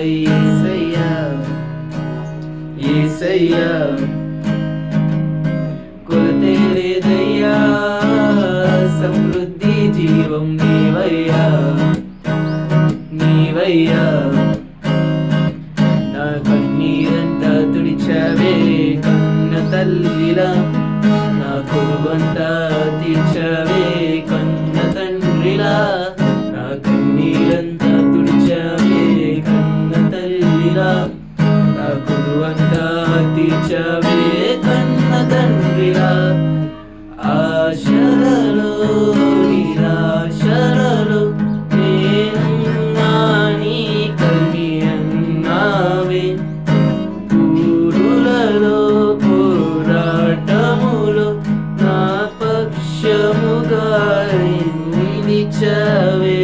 నాపై యేసయ్యా యేసయ్యా కొలతే లేదయ్యా సమృద్ధి జీవం నీవయ్యా నీవయ్యా నా కన్నీరంతా తుడిచావే కన్న తల్లిలా నా కొలువంతా తీర్చావే కన్న తండ్రిలా నా కన్నీరంతా తుడిచావే కన్న తల్లిలా నా కొలువంతా తీర్చావే కన్న తండ్రిలా ఆశలలో నిరాశలలో నేనున్నా నీ కని అన్నావే ఊరులలో పోరాటములో నా పక్షముగా నిలిచావే